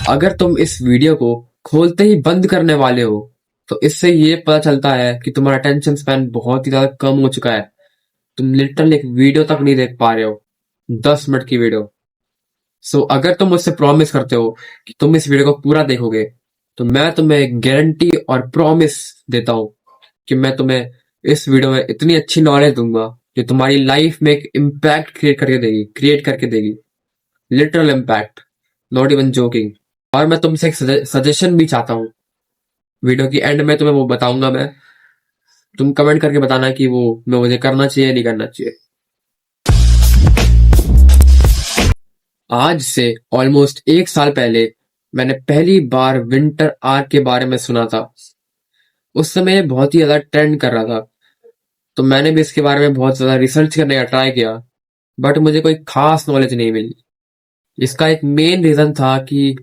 अगर तुम इस वीडियो को खोलते ही बंद करने वाले हो तो इससे ये पता चलता है कि तुम्हारा अटेंशन स्पैन बहुत ही ज्यादा कम हो चुका है। तुम लिटरली एक वीडियो तक नहीं देख पा रहे हो, 10 मिनट की वीडियो। अगर तुम मुझसे प्रॉमिस करते हो कि तुम इस वीडियो को पूरा देखोगे तो मैं तुम्हें एक गारंटी और प्रॉमिस देता हूँ कि मैं तुम्हें इस वीडियो में इतनी अच्छी नॉलेज दूंगा जो तुम्हारी लाइफ में एक इम्पैक्ट क्रिएट करके देगी। Literal impact, not even joking. और मैं तुमसे एक सजेशन भी चाहता हूँ। वीडियो की एंड में तुम्हें वो बताऊंगा मैं। तुम कमेंट करके बताना कि वो मैं मुझे करना चाहिए नहीं करना चाहिए। आज से ऑलमोस्ट 1 साल पहले मैंने पहली बार विंटर आर्क के बारे में सुना था। उस समय ये बहुत ही ज्यादा ट्रेंड कर रहा था, तो मैंने भी इसके बारे में बहुत ज्यादा रिसर्च करने का ट्राई किया, बट मुझे कोई खास नॉलेज नहीं मिली। इसका एक मेन रीजन था कि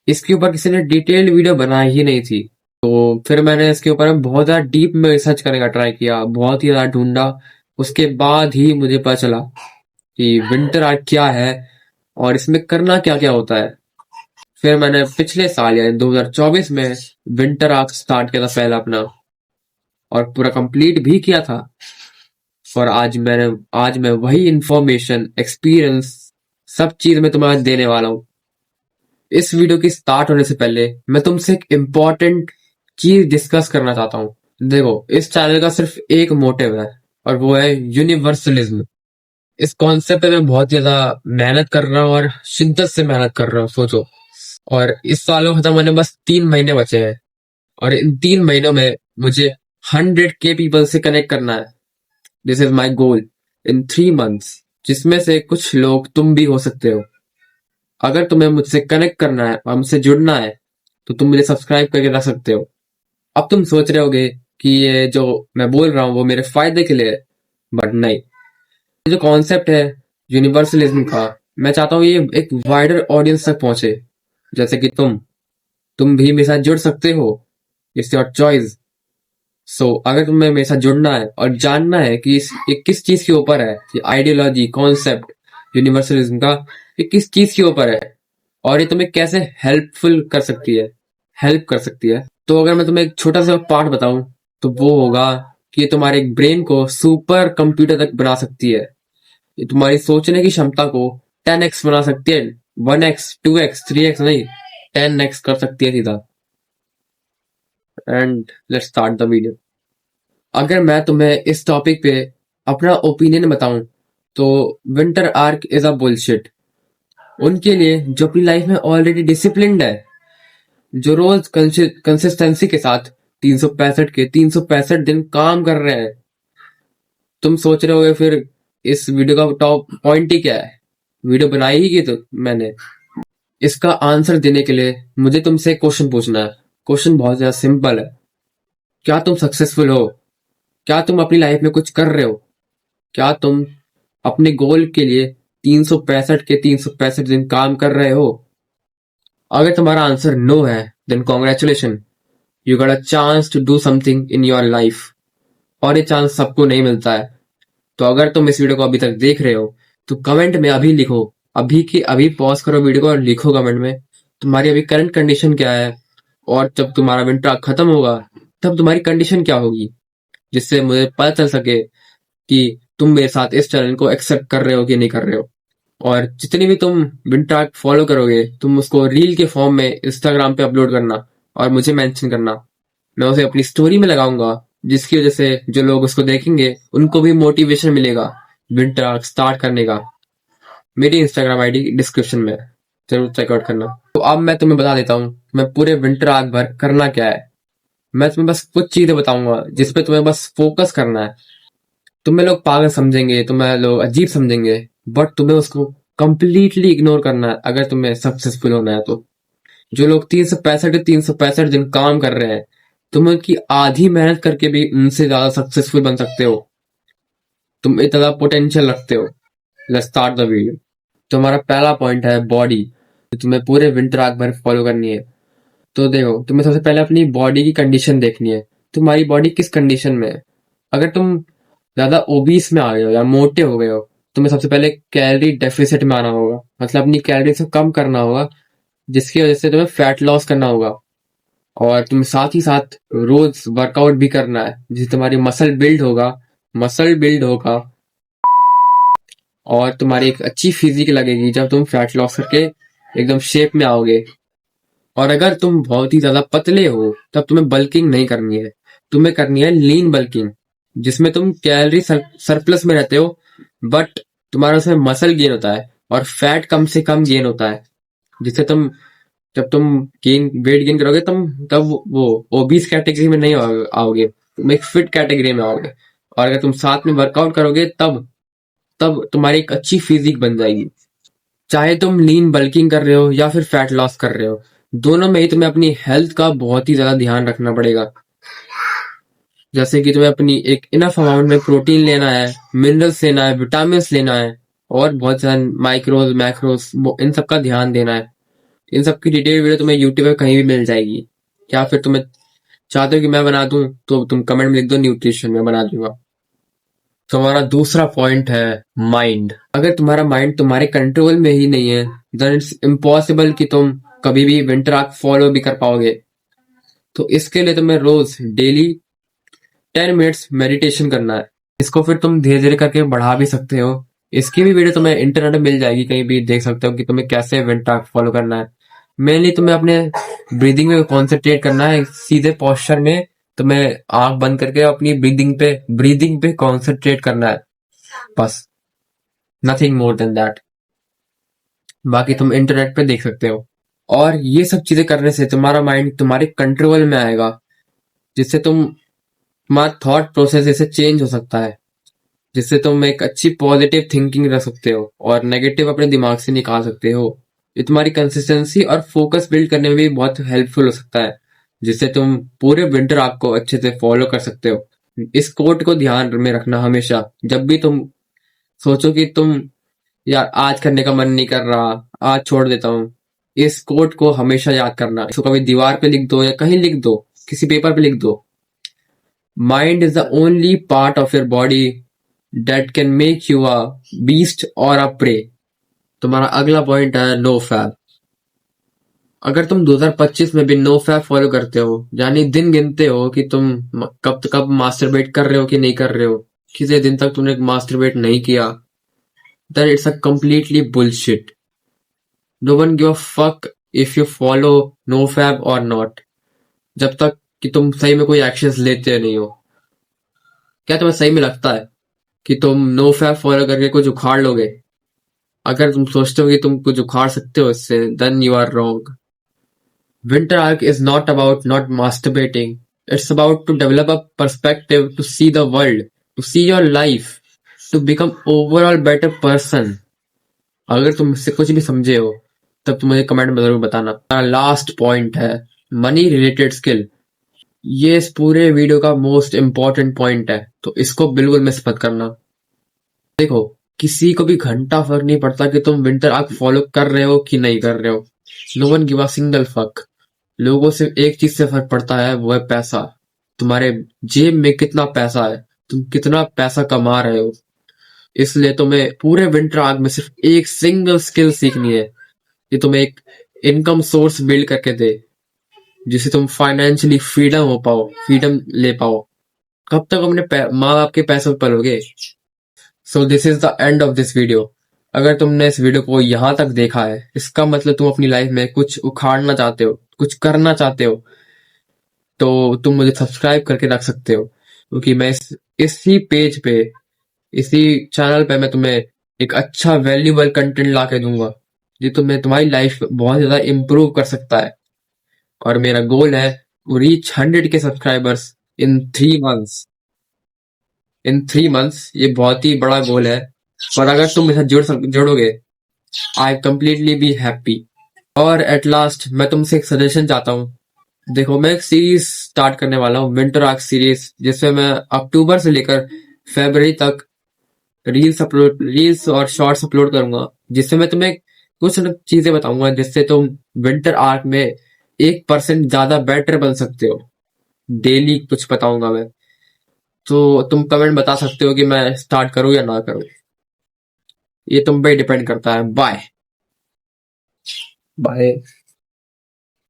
इसके ऊपर किसी ने डिटेल्ड वीडियो बनाई ही नहीं थी। तो फिर मैंने इसके ऊपर बहुत ज्यादा डीप में रिसर्च करने का ट्राई किया, बहुत ही ज्यादा ढूंढा। उसके बाद ही मुझे पता चला कि विंटर आर्ट क्या है और इसमें करना क्या क्या होता है। फिर मैंने पिछले साल यानी 2024 में विंटर आर्क स्टार्ट किया था पहला अपना, और पूरा कंप्लीट भी किया था। और आज मैं वही इंफॉर्मेशन, एक्सपीरियंस, सब चीज मैं तुम्हें आज देने वाला हूँ। इस वीडियो की स्टार्ट होने से पहले मैं तुमसे एक इम्पोर्टेंट चीज डिस्कस करना चाहता हूँ। देखो, इस चैनल का सिर्फ एक मोटिव है और वो है यूनिवर्सलिज्म। इस कॉन्सेप्ट पे मैं बहुत ज्यादा मेहनत कर रहा हूँ और शिद्दत से मेहनत कर रहा हूँ, सोचो। और इस साल को खत्म होने में बस 3 महीने बचे हैं, और इन 3 महीनों में मुझे 100K पीपल से कनेक्ट करना है। This is my goal in 3 months, जिसमें से कुछ लोग तुम भी हो सकते हो। अगर तुम्हें मुझसे कनेक्ट करना है और मुझसे जुड़ना है तो तुम मुझे सब्सक्राइब करके रख सकते हो। अब तुम सोच रहे होगे कि ये जो मैं बोल रहा हूँ वो मेरे फायदे के लिए है, बट नहीं। ये जो कॉन्सेप्ट है यूनिवर्सलिज्म का, मैं चाहता हूँ ये एक वाइडर ऑडियंस तक पहुंचे। जैसे कि तुम भी मेरे साथ जुड़ सकते हो। It's your choice. अगर तुम्हें मेरे साथ जुड़ना है और जानना है कि ये किस चीज के ऊपर है, ये आइडियोलॉजी, कॉन्सेप्ट यूनिवर्सलिज्म का, ये किस चीज के ऊपर है और ये तुम्हें कैसे हेल्प कर सकती है, तो अगर मैं तुम्हें एक छोटा सा पार्ट बताऊं तो वो होगा कि ये तुम्हारे ब्रेन को सुपर कंप्यूटर तक बना सकती है। ये तुम्हारी सोचने की क्षमता को 10x बना सकती है। 1x, 2x, 3x नहीं, 10x कर सकती है सीधा। And let's start the video. अगर मैं तुम्हें इस टॉपिक पे अपना ओपिनियन बताऊं तो winter arc is a bullshit. उनके लिए जो अपनी लाइफ में ऑलरेडी डिसिप्लिन्ड है, जो रोज कंसिस्टेंसी के साथ 365 दिन काम कर रहे हैं। तुम सोच रहे होगे फिर इस वीडियो का टॉप पॉइंट ही क्या है, वीडियो बनाई ही की तो मैंने। इसका आंसर देने के लिए मुझे तुमसे एक क्वेश्चन पूछना है। क्वेश्चन बहुत ज्यादा सिंपल है। क्या तुम सक्सेसफुल हो? क्या तुम अपनी लाइफ में कुछ कर रहे हो? क्या तुम अपने गोल के लिए 365 दिन काम कर रहे हो? अगर तुम्हारा आंसर नो है, then congratulation, you got a chance to do something in your life. और ये चांस सबको नहीं मिलता है। तो अगर तुम इस वीडियो को अभी तक देख रहे हो तो कमेंट में अभी लिखो, अभी की अभी पॉज करो वीडियो को और लिखो कमेंट में तुम्हारी अभी करंट कंडीशन क्या है, और जब तुम्हारा विंटर खत्म होगा तब तुम्हारी कंडीशन क्या होगी, जिससे मुझे पता चल सके कि तुम मेरे साथ इस चैनल को एक्सेप्ट कर रहे हो कि नहीं कर रहे हो। और जितनी भी तुम विंटर आर्क फॉलो करोगे तुम उसको रील के फॉर्म में इंस्टाग्राम पे अपलोड करना और मुझे मेंशन करना। मैं उसे अपनी स्टोरी में लगाऊंगा, जिसकी वजह से जो लोग उसको देखेंगे उनको भी मोटिवेशन मिलेगा विंटर आर्क स्टार्ट करने का। मेरी इंस्टाग्राम आईडी डिस्क्रिप्शन में है, जरूर चेकआउट करना। तो अब मैं तुम्हें बता देता हूँ मैं पूरे विंटर आर्क भर करना क्या है। मैं तुम्हें बस कुछ चीजें बताऊंगा जिसपे तुम्हें बस फोकस करना है। तुम्हें लोग पागल समझेंगे, तुम्हें लोग अजीब समझेंगे, बट तुम्हें उसको कंप्लीटली इग्नोर करना है अगर तुम्हें सक्सेसफुल होना है तो। जो लोग 365 दिन काम कर रहे हैं, तुम उनकी आधी मेहनत करके भी उनसे ज्यादा सक्सेसफुल बन सकते हो। तुम इतना पोटेंशियल रखते हो। Let's start the video. तुम्हारा पहला पॉइंट है बॉडी, जो तुम्हें पूरे विंटर आर्क भर फॉलो करनी है। तो देखो, तुम्हें सबसे पहले अपनी बॉडी की कंडीशन देखनी है। तुम्हारी बॉडी किस कंडीशन में है। अगर तुम ज्यादा ओबीस में आ गए हो या मोटे हो गए हो, तुम्हें सबसे पहले कैलोरी डेफिसिट में आना होगा, मतलब अपनी कैलोरी से कम करना होगा जिसकी वजह से तुम्हें फैट लॉस करना होगा, और तुम्हें साथ ही साथ रोज वर्कआउट भी करना है, जिससे तुम्हारी मसल बिल्ड होगा और तुम्हारी एक अच्छी फिजिक लगेगी जब तुम फैट लॉस करके एकदम शेप में आओगे। और अगर तुम बहुत ही ज्यादा पतले हो तब तुम्हें बल्किंग नहीं करनी है, तुम्हें करनी है लीन बल्किंग, जिसमें तुम कैलोरी सरप्लस में रहते हो, बट तुम्हारा उसमें मसल गेन होता है और फैट कम से कम गेन होता है, जिससे तुम जब तुम वेट गेन करोगे तुम तब वो ओबीस कैटेगरी में नहीं आओगे, तुम एक फिट कैटेगरी में आओगे। और अगर तुम साथ में वर्कआउट करोगे तब तब तुम्हारी एक अच्छी फिजिक बन जाएगी। चाहे तुम लीन बल्किंग कर रहे हो या फिर फैट लॉस कर रहे हो, दोनों में ही तुम्हें अपनी हेल्थ का बहुत ही ज्यादा ध्यान रखना पड़ेगा। जैसे कि तुम्हें अपनी एक इनफ अमाउंट में प्रोटीन लेना है, मिनरल्स लेना है, विटामिन लेना है, और बहुत सारे माइक्रोज मैक्रोज इन सब का ध्यान देना है। इन सब की डिटेल वीडियो तुम्हें यूट्यूब पे कहीं भी मिल जाएगी, या फिर तुम्हें चाहते हो कि मैं बना दूं तो तुम कमेंट में लिख दो न्यूट्रिशन, में बना दूंगा। तो हमारा दूसरा पॉइंट है माइंड। अगर तुम्हारा माइंड तुम्हारे कंट्रोल में ही नहीं है, देन इट्स इम्पॉसिबल कि तुम कभी भी विंटर आर्क फॉलो भी कर पाओगे। तो इसके लिए तुम्हें रोज डेली 10 मिनट्स मेडिटेशन करना है। इसको फिर तुम धीरे धीरे करके बढ़ा भी सकते हो। इसकी भी वीडियो तुम्हें इंटरनेट में मिल जाएगी, कहीं भी देख सकते हो कि तुम्हें कैसे विंटर आर्क फॉलो करना है। मेनली तुम्हें अपने ब्रीदिंग में कॉन्सेंट्रेट करना है, सीधे पोस्चर में तुम्हें आंख बंद करके अपनी ब्रीदिंग पे कॉन्सेंट्रेट करना है, बस, नथिंग मोर देन दैट। बाकी तुम इंटरनेट पे देख सकते हो। और ये सब चीजें करने से तुम्हारा माइंड तुम्हारे कंट्रोल में आएगा, जिससे तुम्हारा थॉट प्रोसेस ऐसे चेंज हो सकता है, जिससे तुम एक अच्छी पॉजिटिव थिंकिंग रख सकते हो और नेगेटिव अपने दिमाग से निकाल सकते हो। ये तुम्हारी कंसिस्टेंसी और फोकस बिल्ड करने में भी बहुत हेल्पफुल हो सकता है, जिससे तुम पूरे विंटर आपको अच्छे से फॉलो कर सकते हो। इस कोट को ध्यान में रखना हमेशा, जब भी तुम सोचो कि तुम यार आज करने का मन नहीं कर रहा, आज छोड़ देता हूँ, इस कोट को हमेशा याद करना। इसको कभी दीवार पे लिख दो या कहीं लिख दो, किसी पेपर पे लिख दो। Mind is the only part of your body that can make you a beast or a prey। तुम्हारा अगला पॉइंट है नो फैब। अगर तुम 2025 में भी नो फैब फॉलो करते हो, यानी दिन गिनते हो कि तुम कब मास्टरबेट कर रहे हो कि नहीं कर रहे हो, किसी दिन तक तुमने मास्टरबेट नहीं किया, then it's a completely bullshit। No one give a fuck if you follow no fab or not, जब तक कि तुम सही में कोई एक्शंस लेते नहीं हो। क्या तुम्हें सही में लगता है कि तुम नो फैब फॉलो करके कुछ उखाड़ लोगे? अगर तुम सोचते हो कि तुम कुछ उखाड़ सकते हो इससे, then you are wrong। Winter arc is not about not masturbating, it's about to develop a perspective to see the world, to see your life, to become overall better person। अगर तुम इससे कुछ भी समझे हो तब तुम मुझे कमेंट में जरूर बताना। लास्ट पॉइंट है मनी रिलेटेड स्किल। ये इस पूरे वीडियो का मोस्ट इम्पोर्टेंट पॉइंट है, तो इसको बिल्कुल मिस मत करना। देखो, किसी को भी घंटा फर्क नहीं पड़ता कि तुम विंटर आर्क फॉलो कर रहे हो कि नहीं कर रहे हो। No one give a single fuck. लोगों से एक चीज से फर्क पड़ता है, वो है पैसा। तुम्हारे जेब में कितना पैसा है, तुम कितना पैसा कमा रहे हो। इसलिए तुम्हें पूरे विंटर आर्क में सिर्फ एक सिंगल स्किल सीखनी है, कि तुम्हें एक इनकम सोर्स बिल्ड करके दे, जिससे तुम फाइनेंशियली फ्रीडम ले पाओ। कब तक अपने माँ बाप के पैसे पर पलोगे? So this is the end of this video. अगर तुमने इस वीडियो को यहाँ तक देखा है, इसका मतलब तुम अपनी लाइफ में कुछ उखाड़ना चाहते हो, कुछ करना चाहते हो, तो तुम मुझे सब्सक्राइब करके रख सकते हो, क्योंकि मैं इसी पेज पे, इसी चैनल पे मैं तुम्हें एक अच्छा वैल्यूबल कंटेंट ला के दूंगा, जो तुम्हें तुम्हारी लाइफ बहुत ज्यादा इम्प्रूव कर सकता है। और मेरा गोल है रीच 100 के सब्सक्राइबर्स इन 3 मंथ्स। ये बहुत ही बड़ा गोल है, पर अगर तुम मेरे साथ जुड़ोगे, आई कंप्लीटली बी हैप्पी। और एट लास्ट मैं तुमसे एक सजेशन चाहता हूँ। देखो, मैं एक सीरीज स्टार्ट करने वाला हूँ, विंटर आर्क सीरीज, जिसमें मैं अक्टूबर से लेकर फरवरी तक रील्स और शॉर्ट्स अपलोड करूंगा, जिससे मैं तुम्हें कुछ चीजें बताऊंगा, जिससे तुम विंटर आर्क में 1% ज्यादा बेटर बन सकते हो। डेली कुछ बताऊंगा मैं, तो तुम कमेंट बता सकते हो कि मैं स्टार्ट करूं या ना करूं। ये तुम पे डिपेंड करता है। Bye bye.